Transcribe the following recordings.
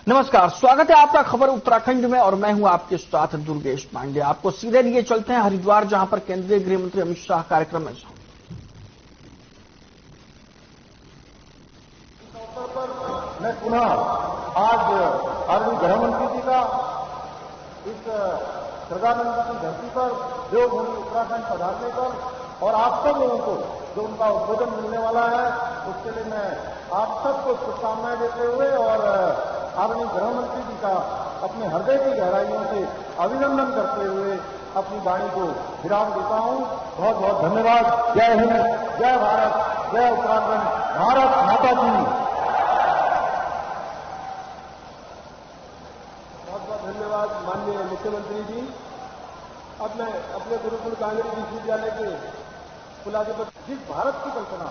नमस्कार, स्वागत है आपका खबर उत्तराखंड में और मैं हूं आपके साथ दुर्गेश पांडे। आपको सीधे लिए चलते हैं हरिद्वार, जहां पर केंद्रीय गृह मंत्री अमित शाह कार्यक्रम में मैं पुनः आज आदरणीय गृह मंत्री जी का इस सरदारनंद की धरती पर देवभूमि उत्तराखंड पधारने पर और आप सब लोगों को जो उनका उद्बोधन मिलने वाला है उसके लिए मैं आप सबको शुभकामनाएं देते हुए और आदरणीय गृह मंत्री जी का अपने हृदय की गहराइयों से अभिनंदन करते हुए अपनी वाणी को विराम देता हूं। बहुत बहुत धन्यवाद। जय हिंद, जय भारत, जय उत्तराखंड, भारत माता की। बहुत बहुत धन्यवाद माननीय मुख्यमंत्री जी। अब मैं अपने गुरुकुल कांगड़ी विश्वविद्यालय के कुलाधिपति जिस भारत की कल्पना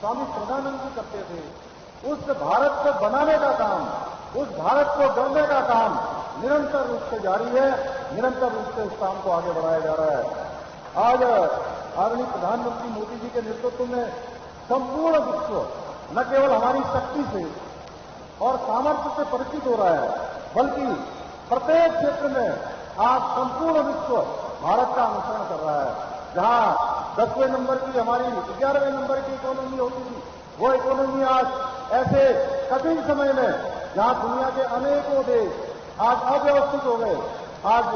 स्वामी श्रद्धानंद जी करते थे, उस भारत को बनाने का काम, उस भारत को गढ़ने का काम निरंतर रूप से जारी है। निरंतर रूप से उस काम को आगे बढ़ाया जा रहा है। आज आदरणीय प्रधानमंत्री मोदी जी के नेतृत्व में संपूर्ण विश्व न केवल हमारी शक्ति से और सामर्थ्य से परिचित हो रहा है, बल्कि प्रत्येक क्षेत्र में आज संपूर्ण विश्व भारत का अनुसरण कर रहा है। जहां 10वें नंबर की हमारी 11वें नंबर की इकोनॉमी होती थी, वो इकोनॉमी आज ऐसे कठिन समय में जहां दुनिया के अनेकों देश आज अव्यवस्थित हो गए। आज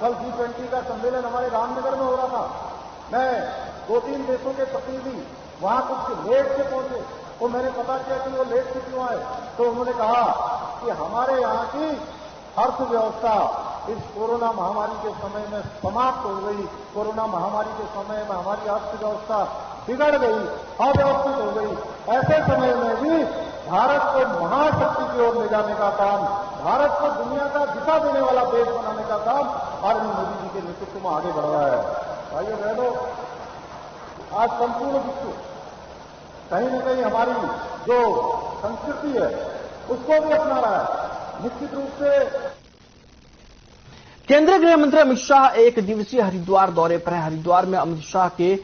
कल G20 का सम्मेलन हमारे रामनगर में हो रहा था। मैं 2-3 देशों के प्रतिनिधि वहां कुछ लेट से पहुंचे, तो मैंने पता किया कि वो लेट से क्यों आए, तो उन्होंने कहा कि हमारे यहाँ की अर्थव्यवस्था इस कोरोना महामारी के समय में समाप्त हो गई। कोरोना महामारी के समय में हमारी अर्थव्यवस्था बिगड़ गई, अव्यवस्थित हो गई। ऐसे समय में भी भारत को महाशक्ति की ओर ले जाने का काम, भारत को दुनिया का दिशा देने वाला देश बनाने का काम आदरणीय मोदी जी के नेतृत्व में आगे बढ़ रहा है। भाइयों बहनों, आज संपूर्ण विश्व कहीं न कहीं हमारी जो संस्कृति है उसको भी अपना रहा है। निश्चित रूप से केंद्रीय गृह मंत्री अमित शाह एक दिवसीय हरिद्वार दौरे पर हैं। हरिद्वार में अमित शाह के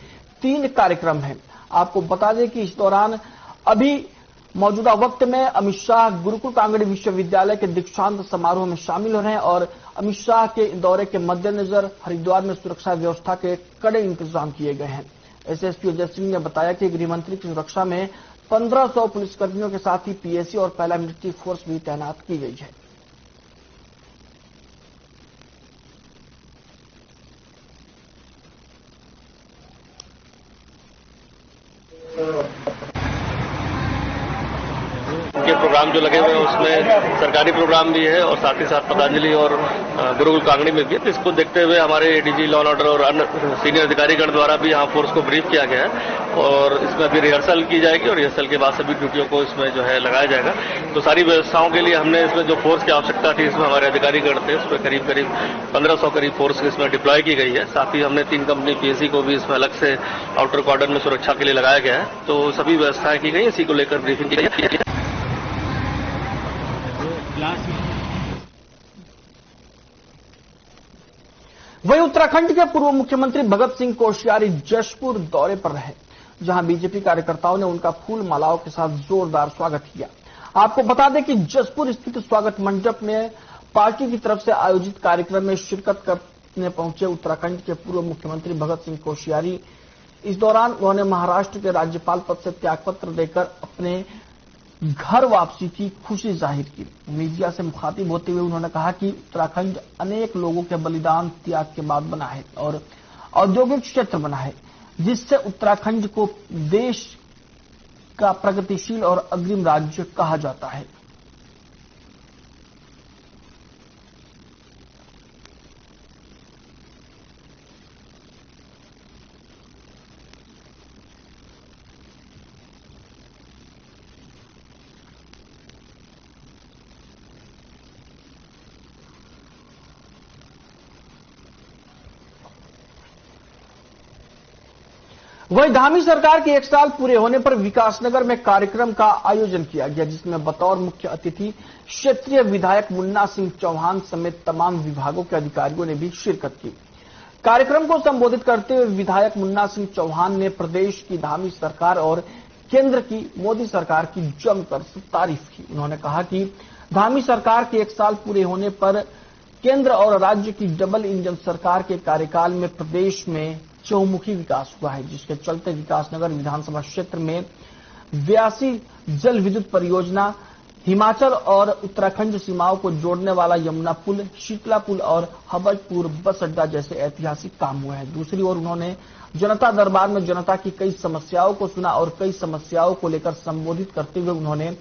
3 कार्यक्रम हैं। आपको बता दें कि इस दौरान अभी मौजूदा वक्त में अमित शाह गुरुकुल कांगड़ी विश्वविद्यालय के दीक्षांत समारोह में शामिल हो रहे हैं और अमित शाह के दौरे के मद्देनजर हरिद्वार में सुरक्षा व्यवस्था के कड़े इंतजाम किए गए हैं। एसएसपी अजय सिंह ने बताया कि गृहमंत्री की सुरक्षा में 1500 पुलिसकर्मियों के साथ ही पीएसी और पैरामिलिट्री फोर्स भी तैनात की गई है। के प्रोग्राम जो लगे हुए हैं उसमें सरकारी प्रोग्राम भी है और साथ ही साथ पतंजलि और गुरुकुल कांगड़ी में भी है। तो इसको देखते हुए हमारे एडीजी लॉ एंड ऑर्डर और अन्य सीनियर अधिकारीगण द्वारा भी यहाँ फोर्स को ब्रीफ किया गया है और इसमें अभी रिहर्सल की जाएगी और रिहर्सल के बाद सभी ड्यूटियों को इसमें जो है लगाया जाएगा। तो सारी व्यवस्थाओं के लिए हमने इसमें जो फोर्स की आवश्यकता थी, इसमें हमारे अधिकारीगण थे, उसमें करीब 1500 करीब फोर्स इसमें डिप्लॉय की गई है। साथ ही हमने 3 कंपनी पीएसी को भी इसमें अलग से आउटर कॉर्डन में सुरक्षा के लिए लगाया गया है। तो सभी व्यवस्थाएं की गई, इसी को लेकर ब्रीफिंग की गई है। वहीं उत्तराखंड के पूर्व मुख्यमंत्री भगत सिंह कोश्यारी जशपुर दौरे पर रहे, जहां बीजेपी कार्यकर्ताओं ने उनका फूल मालाओं के साथ जोरदार स्वागत किया। आपको बता दें कि जशपुर स्थित स्वागत मंडप में पार्टी की तरफ से आयोजित कार्यक्रम में शिरकत करने पहुंचे उत्तराखंड के पूर्व मुख्यमंत्री भगत सिंह कोश्यारी। इस दौरान उन्होंने महाराष्ट्र के राज्यपाल पद से त्यागपत्र देकर अपने घर वापसी की खुशी जाहिर की। मीडिया से मुखातिब होते हुए उन्होंने कहा कि उत्तराखंड अनेक लोगों के बलिदान त्याग के बाद बना है और औद्योगिक क्षेत्र बना है, जिससे उत्तराखंड को देश का प्रगतिशील और अग्रिम राज्य कहा जाता है। वहीं धामी सरकार के 1 साल पूरे होने पर विकासनगर में कार्यक्रम का आयोजन किया गया, जिसमें बतौर मुख्य अतिथि क्षेत्रीय विधायक मुन्ना सिंह चौहान समेत तमाम विभागों के अधिकारियों ने भी शिरकत की। कार्यक्रम को संबोधित करते हुए विधायक मुन्ना सिंह चौहान ने प्रदेश की धामी सरकार और केंद्र की मोदी सरकार की जमकर तारीफ की। उन्होंने कहा कि धामी सरकार के 1 साल पूरे होने पर केंद्र और राज्य की डबल इंजन सरकार के कार्यकाल में प्रदेश में चहुमुखी विकास हुआ है, जिसके चलते विकासनगर विधानसभा क्षेत्र में 82 जल विद्युत परियोजना, हिमाचल और उत्तराखंड सीमाओं को जोड़ने वाला यमुना पुल, शीतला पुल और हबजपुर बस अड्डा जैसे ऐतिहासिक काम हुए हैं। दूसरी ओर उन्होंने जनता दरबार में जनता की कई समस्याओं को सुना और कई समस्याओं को लेकर संबोधित करते हुए उन्होंने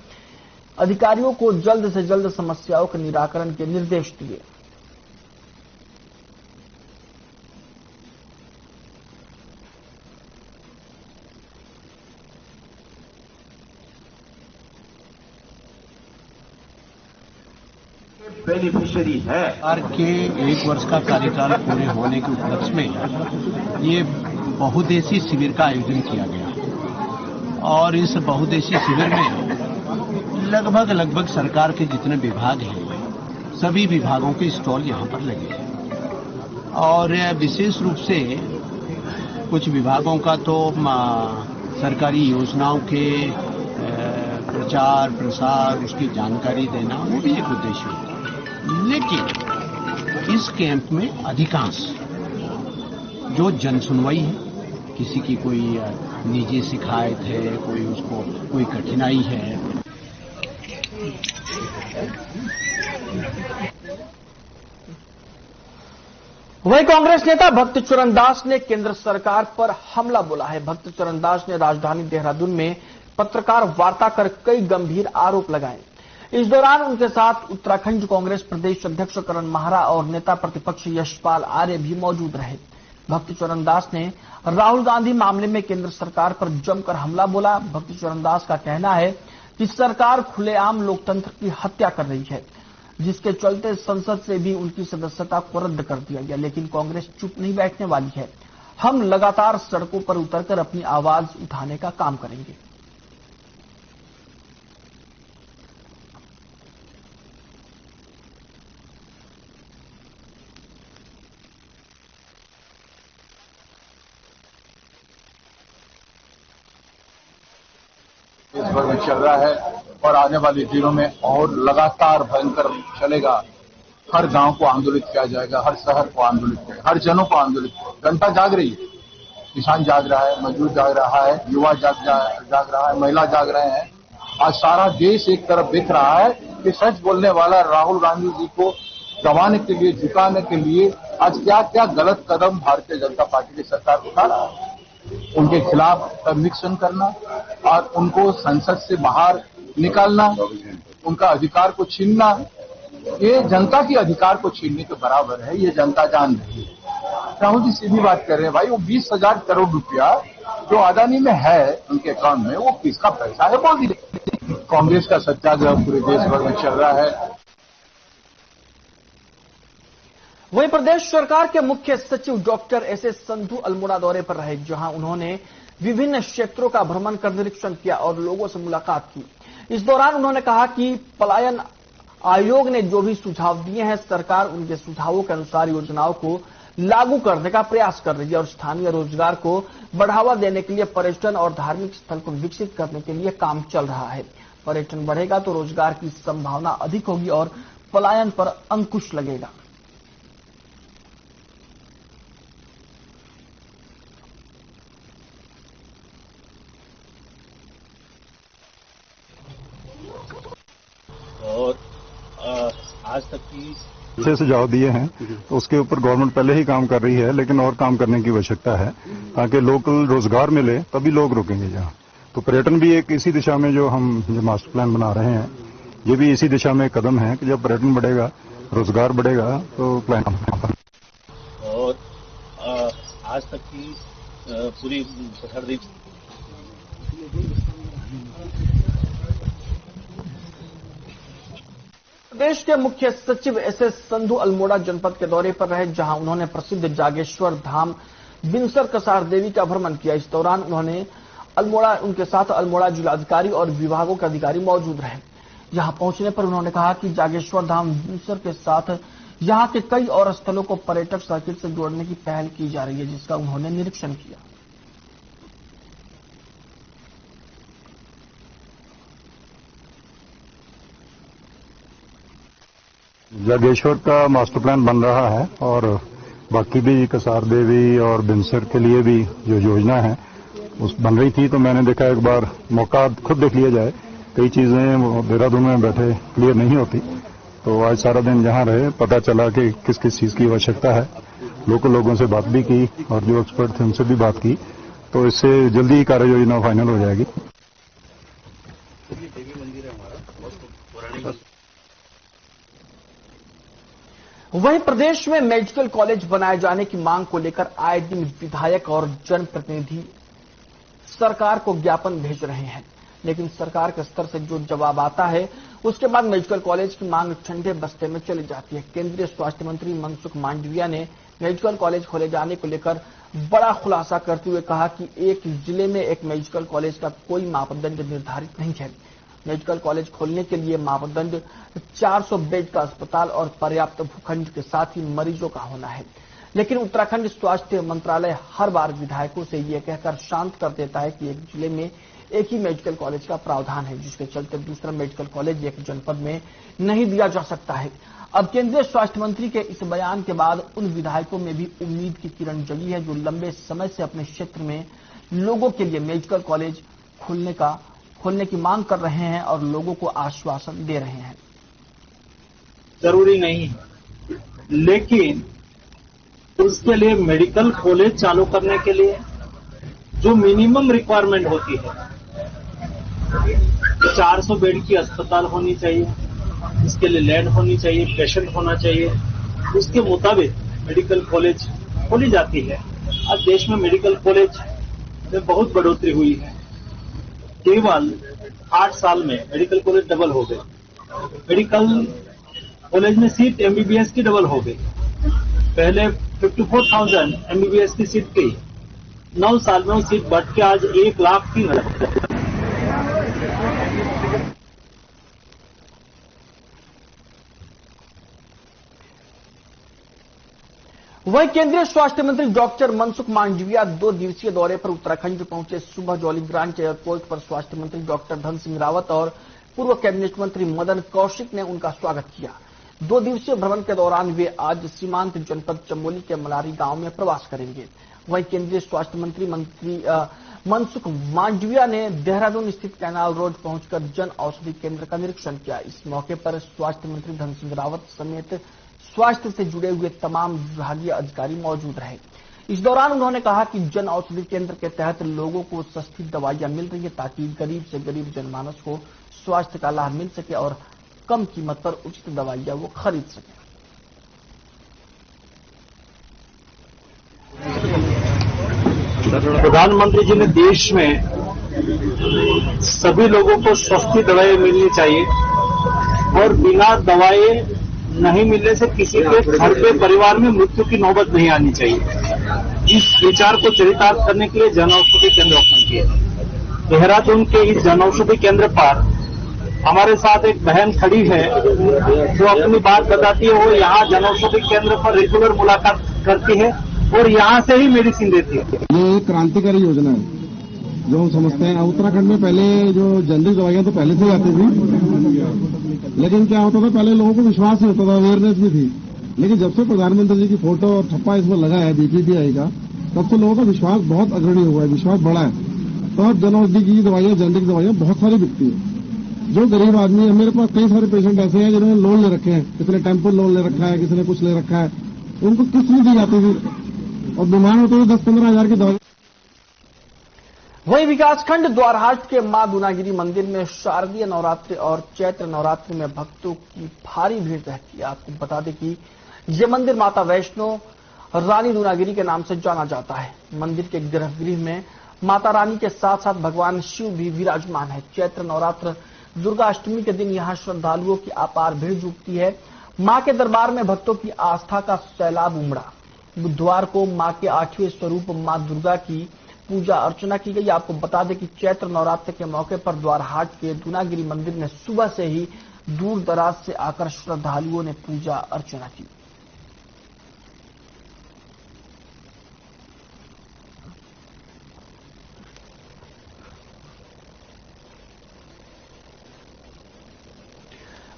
अधिकारियों को जल्द से जल्द समस्याओं के निराकरण के निर्देश दिए। बेनिफिशियरी है। सरकार के 1 वर्ष का कार्यकाल पूरे होने के उपलक्ष्य में ये बहुउद्देशीय शिविर का आयोजन किया गया और इस बहुउद्देशीय शिविर में लगभग सरकार के जितने विभाग हैं सभी विभागों के स्टॉल यहाँ पर लगे हैं और विशेष रूप से कुछ विभागों का तो सरकारी योजनाओं के प्रचार प्रसार उसकी जानकारी देना वो भी एक उद्देश्य है। लेकिन इस कैंप में अधिकांश जो जन सुनवाई है, किसी की कोई निजी शिकायत है, कोई उसको कोई कठिनाई है, वहीं कांग्रेस नेता भक्त चरण दास ने केंद्र सरकार पर हमला बोला है। भक्त चरण दास ने राजधानी देहरादून में पत्रकार वार्ता कर कई गंभीर आरोप लगाए। इस दौरान उनके साथ उत्तराखंड कांग्रेस प्रदेश अध्यक्ष करण माहरा और नेता प्रतिपक्ष यशपाल आर्य भी मौजूद रहे। भक्त चरण दास ने राहुल गांधी मामले में केंद्र सरकार पर जमकर हमला बोला। भक्त चरण दास का कहना है कि सरकार खुलेआम लोकतंत्र की हत्या कर रही है, जिसके चलते संसद से भी उनकी सदस्यता को रद्द कर दिया गया। लेकिन कांग्रेस चुप नहीं बैठने वाली है। हम लगातार सड़कों पर उतरकर अपनी आवाज उठाने का काम करेंगे। देश भर में चल रहा है और आने वाले दिनों में और लगातार भयंकर चलेगा। हर गांव को आंदोलित किया जाएगा, हर शहर को आंदोलित किया, हर जनों को आंदोलित किया। जनता जाग रही है, किसान जाग रहा है, मजदूर जाग रहा है, युवा जाग रहा है, महिला जाग रहे हैं। आज सारा देश एक तरफ देख रहा है कि सच बोलने वाला राहुल गांधी जी को दबाने के लिए, झुकाने के लिए आज क्या क्या गलत कदम भारतीय जनता पार्टी की सरकार उठा रहा है। उनके खिलाफ कन्विक्शन करना और उनको संसद से बाहर निकालना, उनका अधिकार को छीनना, ये जनता के अधिकार को छीनने के बराबर है। ये जनता जान रही है। राहुल जी सीधी बात कर रहे हैं, भाई वो 20,000 करोड़ रुपया जो अदानी में है उनके अकाउंट में, वो किसका पैसा है बोल दीजिए। कांग्रेस का सत्याग्रह पूरे देश भर में चल रहा है। वहीं प्रदेश सरकार के मुख्य सचिव डॉक्टर एस.एस. संधू अल्मोड़ा दौरे पर रहे, जहां उन्होंने विभिन्न क्षेत्रों का भ्रमण कर निरीक्षण किया और लोगों से मुलाकात की। इस दौरान उन्होंने कहा कि पलायन आयोग ने जो भी सुझाव दिए हैं, सरकार उनके सुझावों के अनुसार योजनाओं को लागू करने का प्रयास कर रही है और स्थानीय रोजगार को बढ़ावा देने के लिए पर्यटन और धार्मिक स्थल को विकसित करने के लिए काम चल रहा है। पर्यटन बढ़ेगा तो रोजगार की संभावना अधिक होगी और पलायन पर अंकुश लगेगा। और आज तक की अच्छे सुझाव दिए हैं, तो उसके ऊपर गवर्नमेंट पहले ही काम कर रही है, लेकिन और काम करने की आवश्यकता है ताकि लोकल रोजगार मिले, तभी लोग रुकेंगे यहाँ। तो पर्यटन भी एक इसी दिशा में जो हम जो मास्टर प्लान बना रहे हैं, ये भी इसी दिशा में कदम है कि जब पर्यटन बढ़ेगा, रोजगार बढ़ेगा तो प्लान। और आज तक की पूरी सरहदी प्रदेश के मुख्य सचिव एस.एस. संधू अल्मोड़ा जनपद के दौरे पर रहे, जहां उन्होंने प्रसिद्ध जागेश्वर धाम बिनसर कसार देवी का भ्रमण किया। इस दौरान उनके साथ अल्मोड़ा जिलाधिकारी और विभागों के अधिकारी मौजूद रहे। यहां पहुंचने पर उन्होंने कहा कि जागेश्वर धाम बिनसर के साथ यहां के कई और स्थलों को पर्यटक सर्किट से जोड़ने की पहल की जा रही है, जिसका उन्होंने निरीक्षण किया। जागेश्वर का मास्टर प्लान बन रहा है और बाकी भी कसार देवी और बिनसर के लिए भी जो योजना है उस बन रही थी, तो मैंने देखा एक बार मौका खुद देख लिया जाए। कई चीजें देहरादून में बैठे क्लियर नहीं होती, तो आज सारा दिन जहां रहे पता चला कि किस किस चीज की आवश्यकता है। लोकल लोगों से बात भी की और जो एक्सपर्ट थे उनसे भी बात की, तो इससे जल्दी ही कार्य योजना फाइनल हो जाएगी। वहीं प्रदेश में मेडिकल कॉलेज बनाए जाने की मांग को लेकर आए दिन विधायक और जनप्रतिनिधि सरकार को ज्ञापन भेज रहे हैं, लेकिन सरकार के स्तर से जो जवाब आता है उसके बाद मेडिकल कॉलेज की मांग ठंडे बस्ते में चली जाती है। केंद्रीय स्वास्थ्य मंत्री मनसुख मांडविया ने मेडिकल कॉलेज खोले जाने को लेकर बड़ा खुलासा करते हुए कहा कि एक जिले में एक मेडिकल कॉलेज का कोई मापदंड निर्धारित नहीं है। मेडिकल कॉलेज खोलने के लिए मापदंड 400 बेड का अस्पताल और पर्याप्त भूखंड के साथ ही मरीजों का होना है। लेकिन उत्तराखंड स्वास्थ्य मंत्रालय हर बार विधायकों से यह कहकर शांत कर देता है कि एक जिले में एक ही मेडिकल कॉलेज का प्रावधान है, जिसके चलते दूसरा मेडिकल कॉलेज एक जनपद में नहीं दिया जा सकता है। अब केंद्रीय स्वास्थ्य मंत्री के इस बयान के बाद उन विधायकों में भी उम्मीद की किरण जगी है जो लंबे समय से अपने क्षेत्र में लोगों के लिए मेडिकल कॉलेज खोलने की मांग कर रहे हैं और लोगों को आश्वासन दे रहे हैं। जरूरी नहीं है, लेकिन उसके लिए मेडिकल कॉलेज चालू करने के लिए जो मिनिमम रिक्वायरमेंट होती है, 400 बेड की अस्पताल होनी चाहिए, इसके लिए लैंड होनी चाहिए, पेशेंट होना चाहिए, उसके मुताबिक मेडिकल कॉलेज खोली जाती है। आज देश में मेडिकल कॉलेज में बहुत बढ़ोतरी हुई है। केवल 8 साल में मेडिकल कॉलेज डबल हो गए। मेडिकल कॉलेज में सीट एमबीबीएस की डबल हो गई। पहले 54,000 एमबीबीएस की सीट थी, 9 साल में वो सीट बढ़ के आज 1,03,000। वहीं केंद्रीय स्वास्थ्य मंत्री डॉक्टर मनसुख मांडविया 2 दिवसीय दौरे पर उत्तराखंड पहुंचे। सुबह जौलीग्रांट एयरपोर्ट पर स्वास्थ्य मंत्री डॉक्टर धन सिंह रावत और पूर्व कैबिनेट मंत्री मदन कौशिक ने उनका स्वागत किया। 2 दिवसीय भ्रमण के दौरान वे आज सीमांत जनपद चमोली के मलारी गांव में प्रवास करेंगे। वहीं केंद्रीय स्वास्थ्य मंत्री मनसुख मांडविया ने देहरादून स्थित कैनाल रोड पहुंचकर जन औषधि केंद्र का निरीक्षण किया। इस मौके पर स्वास्थ्य मंत्री धन सिंह रावत समेत स्वास्थ्य से जुड़े हुए तमाम विभागीय अधिकारी मौजूद रहे। इस दौरान उन्होंने कहा कि जन औषधि केंद्र के तहत लोगों को सस्ती दवाइयां मिल रही है ताकि गरीब से गरीब जनमानस को स्वास्थ्य का लाभ मिल सके और कम कीमत पर उचित दवाइयां वो खरीद सके। प्रधानमंत्री जी ने देश में सभी लोगों को सस्ती दवाएं मिलनी चाहिए और बिना दवाएं नहीं मिलने से किसी के घर पे परिवार में मृत्यु की नौबत नहीं आनी चाहिए। इस विचार को चरितार्थ करने के लिए जन औषधि केंद्र ओपन किए। देहरादून के इस जन औषधि केंद्र पर हमारे साथ एक बहन खड़ी है जो अपनी बात बताती है। वो यहाँ जन औषधि केंद्र पर रेगुलर मुलाकात करती है और यहाँ से ही मेडिसिन देती है। ये एक क्रांतिकारी योजना है जो हम समझते हैं। उत्तराखंड में पहले जो जनरिक दवाइयां तो पहले से ही आती थी, लेकिन क्या होता था, पहले लोगों को विश्वास नहीं होता था, अवेयरनेस भी थी। लेकिन जब से प्रधानमंत्री जी की फोटो और छप्पा इसमें लगा है बीपीपीआई का, तब से लोगों का विश्वास बहुत अग्रणी हुआ है, विश्वास बढ़ा है। तो अब जन औषधि की दवाइयां, जनरिक दवाइयां बहुत सारी बिकती है। जो गरीब आदमी है, मेरे पास कई सारे पेशेंट ऐसे हैं जिन्होंने लोन ले रखे हैं, किसी ने टेम्पो लोन ले रखा है, किसी ने कुछ ले रखा है, उनको किस्त नहीं दी जाती थी और बीमार होते हुए 10-15 हजार की दवाई। वहीं विकासखंड द्वारहाट के मां दूनागिरी मंदिर में शारदीय नवरात्रि और चैत्र नवरात्रि में भक्तों की भारी भीड़ रहती है। आपको बता दें कि यह मंदिर माता वैष्णो रानी दूनागिरी के नाम से जाना जाता है। मंदिर के गर्भगृह में माता रानी के साथ साथ भगवान शिव भी विराजमान है। चैत्र नवरात्र दुर्गा अष्टमी के दिन यहाँ श्रद्धालुओं की अपार भीड़ जुटती है। मां के दरबार में भक्तों की आस्था का सैलाब उमड़ा। बुधवार को मां के 8वें स्वरूप मां दुर्गा की पूजा अर्चना की गई। आपको बता दें कि चैत्र नवरात्र के मौके पर द्वारहाट के दूनागिरी मंदिर में सुबह से ही दूर दराज से आकर श्रद्धालुओं ने पूजा अर्चना की।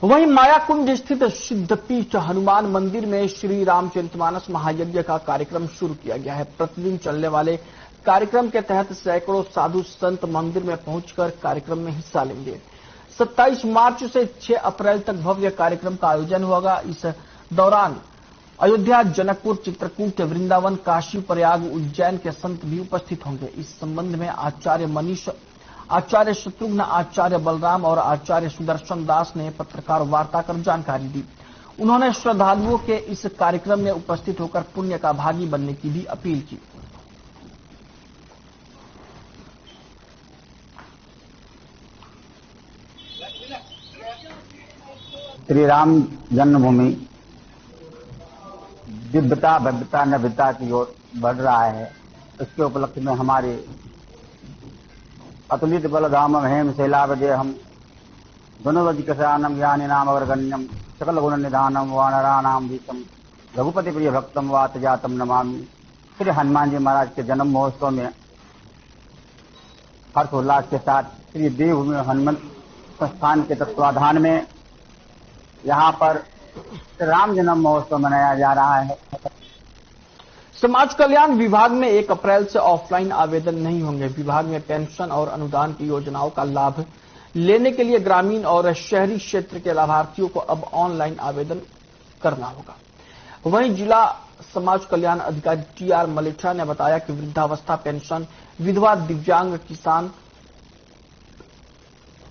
वहीं मायाकुंज स्थित सिद्धपीठ हनुमान मंदिर में श्री रामचरितमानस महायज्ञ का कार्यक्रम शुरू किया गया है। प्रतिदिन चलने वाले कार्यक्रम के तहत सैकड़ों साधु संत मंदिर में पहुंचकर कार्यक्रम में हिस्सा लेंगे। 27 मार्च से 6 अप्रैल तक भव्य कार्यक्रम का आयोजन होगा। इस दौरान अयोध्या, जनकपुर, चित्रकूट, वृंदावन, काशी, प्रयाग, उज्जैन के संत भी उपस्थित होंगे। इस संबंध में आचार्य मनीष, आचार्य शत्रुघ्न, आचार्य बलराम और आचार्य सुदर्शन दास ने पत्रकार वार्ता कर जानकारी दी। उन्होंने श्रद्धालुओं के इस कार्यक्रम में उपस्थित होकर पुण्य का भागी बनने की भी अपील की। श्री राम जन्मभूमि दिव्यता, भव्यता, नव्यता की ओर बढ़ रहा है। इसके उपलक्ष्य में हमारे अतुलित बलधाम हेम शैलावदे हम धनुवजिकशानम ज्ञानी नाम अग्रगण्यम सकल गुण निधानम वानराणाम भीषम रघुपति प्रिय भक्तम वात जातम नमामि। श्री हनुमान जी महाराज के जन्म महोत्सव में हर्षोल्लास के साथ श्री देवभूमि हनुमंत संस्थान के तत्वाधान में यहाँ पर राम जन्म महोत्सव मनाया जा रहा है। समाज कल्याण विभाग में 1 अप्रैल से ऑफलाइन आवेदन नहीं होंगे। विभाग में पेंशन और अनुदान की योजनाओं का लाभ लेने के लिए ग्रामीण और शहरी क्षेत्र के लाभार्थियों को अब ऑनलाइन आवेदन करना होगा। वहीं जिला समाज कल्याण अधिकारी टीआर मलेठा ने बताया कि वृद्धावस्था पेंशन, विधवा, दिव्यांग, किसान,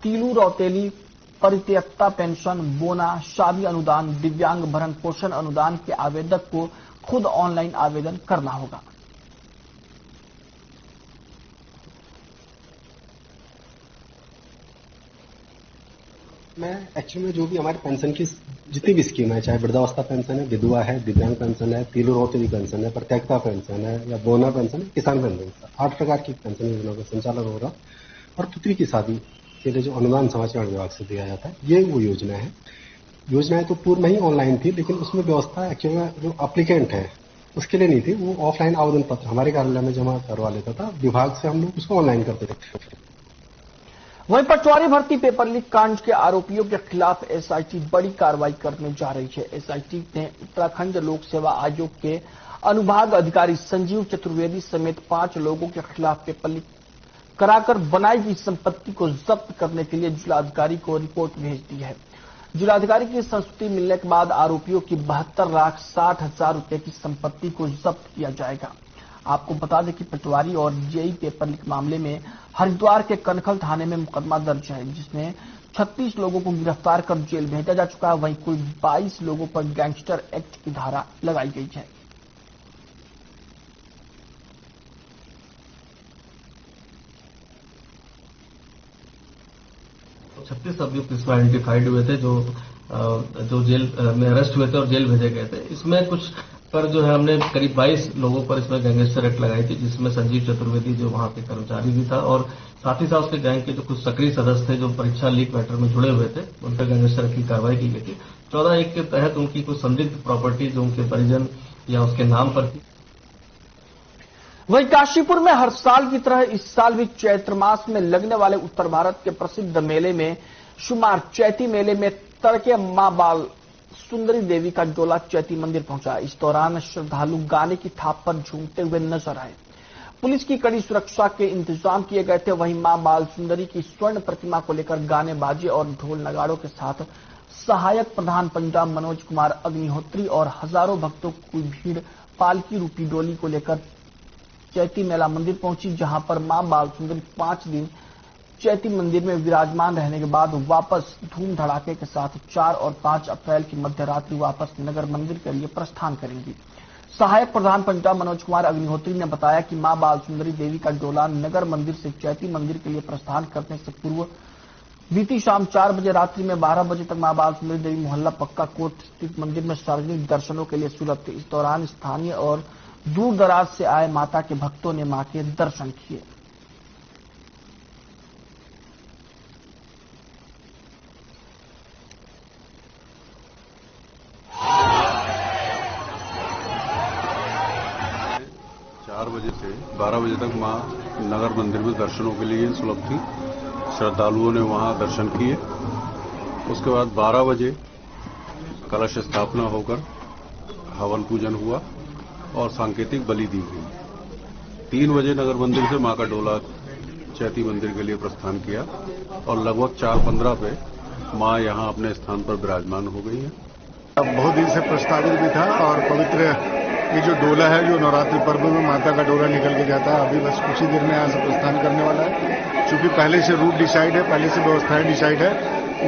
तीलू रौतेली, परित्यक्ता पेंशन, बोना, शादी अनुदान, दिव्यांग भरण पोषण अनुदान के आवेदक को खुद ऑनलाइन आवेदन करना होगा। मैं एक्चुअली में जो भी हमारे पेंशन की जितनी भी स्कीम है, चाहे वृद्धावस्था पेंशन है, विधवा है, दिव्यांग पेंशन है, तीलू रौतेली पेंशन है, परित्यक्ता पेंशन है या बोना पेंशन है, किसान पेंशन, 8 प्रकार की पेंशन योजनाओं का संचालन होगा। और पुत्री की शादी के लिए जो अनुदान समाज कल्याण विभाग से दिया जाता है, ये वो योजना है। योजनाएं तो पूर्व में ही ऑनलाइन थी, लेकिन उसमें व्यवस्था एक्चुअली में जो एप्लीकेंट है उसके लिए नहीं थी। वो ऑफलाइन आवेदन पत्र हमारे कार्यालय में जमा करवा लेता था, विभाग से हम लोग उसको ऑनलाइन करते थे। वहीं पटवारी भर्ती पेपर लीक कांड के आरोपियों के खिलाफ एसआईटी बड़ी कार्रवाई करने जा रही है। एसआईटी ने उत्तराखंड लोक सेवा आयोग के अनुभाग अधिकारी संजीव चतुर्वेदी समेत 5 लोगों के खिलाफ पेपर लीक कराकर बनाई गई संपत्ति को जब्त करने के लिए जिलाधिकारी को रिपोर्ट भेज दी है। जिलाधिकारी की संस्तुति मिलने के बाद आरोपियों की 72,60,000 रुपए की संपत्ति को जब्त किया जाएगा। आपको बता दें कि पटवारी और जेई पेपर लीक मामले में हरिद्वार के कनखल थाने में मुकदमा दर्ज है, जिसमें 36 लोगों को गिरफ्तार कर जेल भेजा जा चुका है। वहीं कुल 22 लोगों पर गैंगस्टर एक्ट की धारा लगाई गई है। तो 36 अभियुक्त इसमें आइडेंटिफाइड हुए थे जो जेल में अरेस्ट हुए थे और जेल भेजे गए थे। इसमें कुछ पर जो है हमने करीब 22 लोगों पर इसमें गैंगस्टर एक्ट लगाई थी, जिसमें संजीव चतुर्वेदी जो वहां के कर्मचारी भी था और साथ ही साथ उसके गैंग के जो कुछ सक्रिय सदस्य थे जो परीक्षा लीक मैटर में जुड़े हुए थे, उन पर गैंगस्टर एक्ट की कार्रवाई की गई थी। 14(1) के तहत उनकी कुछ संदिग्ध प्रॉपर्टी जो उनके परिजन या उसके नाम पर थी। वहीं काशीपुर में हर साल की तरह इस साल भी चैत्र मास में लगने वाले उत्तर भारत के प्रसिद्ध मेले में शुमार चैती मेले में तड़के मां बाल सुंदरी देवी का डोला चैती मंदिर पहुंचा। इस दौरान श्रद्धालु गाने की थाप पर झूमते हुए नजर आए। पुलिस की कड़ी सुरक्षा के इंतजाम किए गए थे। वहीं मां बाल सुंदरी की स्वर्ण प्रतिमा को लेकर गाने बाजे और ढोल नगाड़ों के साथ सहायक प्रधान पंजाब मनोज कुमार अग्निहोत्री और हजारों भक्तों की भीड़ पालकी रूपी डोली को लेकर चैती मेला मंदिर पहुंची, जहां पर मां बाल सुंदरी 5 दिन चैती मंदिर में विराजमान रहने के बाद वापस धूम धड़ाके के साथ 4 और 5 अप्रैल की मध्यरात्रि वापस नगर मंदिर के लिए प्रस्थान करेंगी। सहायक प्रधान पंजाब मनोज कुमार अग्निहोत्री ने बताया कि मां बाल सुंदरी देवी का डोला नगर मंदिर से चैती मंदिर के लिए प्रस्थान करने से पूर्व बीती शाम 4 बजे रात्रि में 12 बजे तक मां बाल सुंदरी देवी मोहल्ला पक्का कोट स्थित मंदिर में सार्वजनिक दर्शनों के लिए सुलभ थे। इस दौरान स्थानीय और दूर दराज से आए माता के भक्तों ने मां के दर्शन किए। बजे से 12 बजे तक मां नगर मंदिर में दर्शनों के लिए सुलभ थी। श्रद्धालुओं ने वहां दर्शन किए उसके बाद 12 बजे कलश स्थापना होकर हवन पूजन हुआ और सांकेतिक बलि दी गई। 3 बजे नगर मंदिर से मां का डोला चैती मंदिर के लिए प्रस्थान किया और लगभग 4:15 पे मां यहां अपने स्थान पर विराजमान हो गई है। बहुत दिन से प्रस्तावित भी था और पवित्र ये जो डोला है, जो नवरात्रि पर्व में माता का डोला निकल के जाता है, अभी बस कुछ ही देर में यहाँ से प्रस्थान करने वाला है। चूंकि पहले से रूट डिसाइड है, पहले से व्यवस्थाएं डिसाइड है,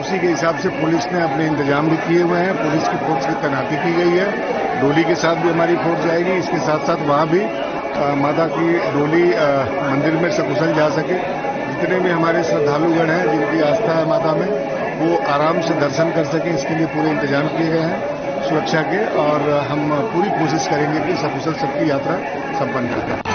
उसी के हिसाब से पुलिस ने अपने इंतजाम भी किए हुए हैं। पुलिस की फोर्स की तैनाती की गई है। डोली के साथ भी हमारी फोर्स जाएगी। इसके साथ साथ वहां भी माता की डोली मंदिर में सकुशल जा सके। जितने भी हमारे श्रद्धालुगण हैं जिनकी आस्था है माता में, वो आराम से दर्शन कर सकें, इसके लिए पूरे इंतजाम किए गए हैं सुरक्षा के, और हम पूरी कोशिश करेंगे कि सकुशल सबकी यात्रा संपन्न कर दें।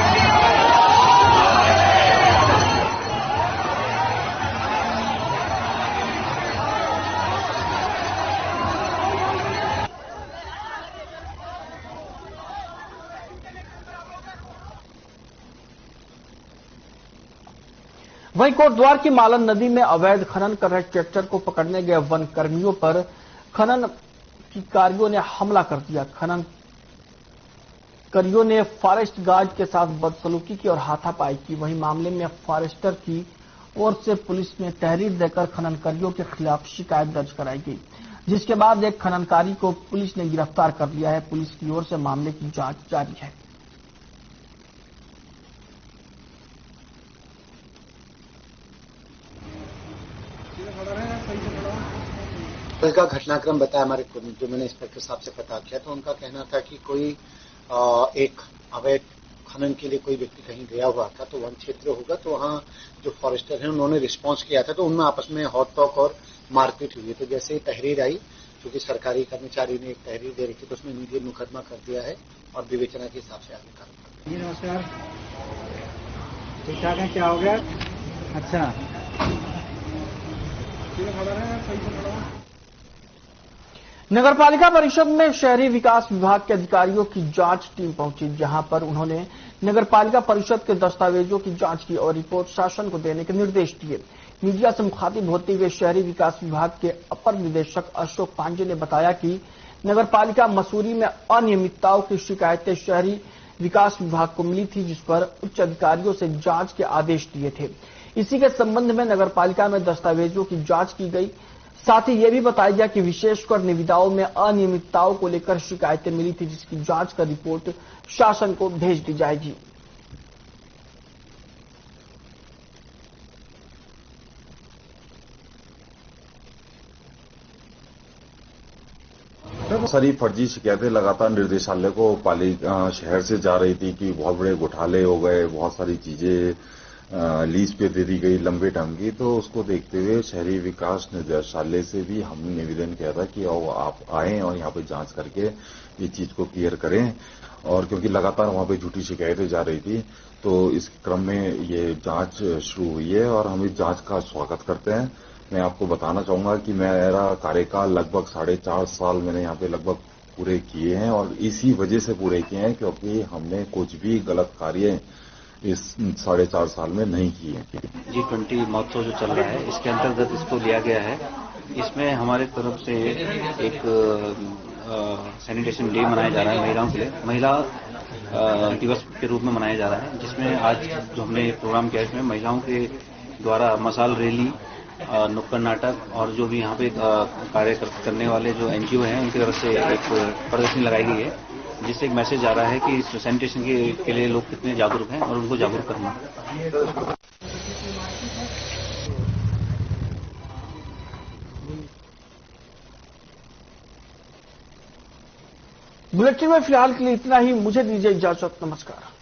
वहीं कोटद्वार की मालन नदी में अवैध खनन कर रहे ट्रैक्टर को पकड़ने गए वन कर्मियों पर खनन की कारियों ने हमला कर दिया। खनन कारियों ने फॉरेस्ट गार्ड के साथ बदसलूकी की और हाथापाई की। वहीं मामले में फॉरेस्टर की ओर से पुलिस में तहरीर देकर खननकारियों के खिलाफ शिकायत दर्ज कराई गई, जिसके बाद एक खननकारी को पुलिस ने गिरफ्तार कर लिया है। पुलिस की ओर से मामले की जांच जारी है। का घटनाक्रम बताया हमारे जो मैंने इंस्पेक्टर साहब से पता किया, तो उनका कहना था कि कोई एक अवैध खनन के लिए कोई व्यक्ति कहीं गया हुआ था, तो वन क्षेत्र होगा, तो वहां जो फॉरेस्टर हैं उन्होंने रिस्पांस किया था, तो उनमें आपस में हॉट-टॉक और मारपीट हुई है। तो जैसे ही तहरीर आई, क्योंकि सरकारी कर्मचारी ने एक तहरीर दे रखी, तो उसमें इमीडिएट मुकदमा कर दिया है और विवेचना के हिसाब से आगे कार्रवाई। जी नमस्कार, ठीक ठाक है? क्या हो गया? अच्छा, नगरपालिका परिषद में शहरी विकास विभाग के अधिकारियों की जांच टीम पहुंची, जहां पर उन्होंने नगरपालिका परिषद के दस्तावेजों की जांच की और रिपोर्ट शासन को देने के निर्देश दिए। मीडिया से मुखातिब होते हुए शहरी विकास विभाग के अपर निदेशक अशोक पांडे ने बताया कि नगरपालिका मसूरी में अनियमितताओं की शिकायतें शहरी विकास विभाग को मिली थी, जिस पर उच्च अधिकारियों से जांच के आदेश दिए थे। इसी के संबंध में नगरपालिका में दस्तावेजों की जांच की गई। साथ ही यह भी बताया गया कि विशेषकर निविदाओं में अनियमितताओं को लेकर शिकायतें मिली थी, जिसकी जांच कर रिपोर्ट शासन को भेज दी जाएगी। सारी फर्जी शिकायतें लगातार निर्देशालय को शहर से जा रही थी कि बहुत बड़े घोटाले हो गए, बहुत सारी चीजें लीज पे दे दी गई लंबे टाइम की। तो उसको देखते हुए शहरी विकास निदेशालय से भी हमने निवेदन किया था कि आप आएं और यहाँ पे जांच करके ये चीज को क्लियर करें। और क्योंकि लगातार वहां पे झूठी शिकायतें जा रही थी, तो इस क्रम में ये जांच शुरू हुई है और हम इस जांच का स्वागत करते हैं। मैं आपको बताना चाहूंगा कि मेरा कार्यकाल लगभग 4.5 साल मैंने यहाँ पे लगभग पूरे किए हैं, और इसी वजह से पूरे किए हैं क्योंकि हमने कुछ भी गलत कार्य इस 4.5 साल में नहीं किए। G20 महोत्सव जो चल रहा है, इसके अंतर्गत इसको लिया गया है। इसमें हमारे तरफ से एक सैनिटेशन डे मनाया जा रहा है महिलाओं के लिए, महिला दिवस के रूप में मनाया जा रहा है, जिसमें आज जो हमने प्रोग्राम किया है, इसमें महिलाओं के द्वारा मसाल रैली, नुक्कड़ नाटक और जो भी यहाँ पे कार्य करने वाले जो NGO हैं उनकी तरफ से एक प्रदर्शनी लगाई गई है, जिससे एक मैसेज आ रहा है कि सैनिटेशन के लिए लोग कितने जागरूक हैं और उनको जागरूक करना। बुलेटिन में फिलहाल के लिए इतना ही। मुझे दीजिए इजाजत। नमस्कार।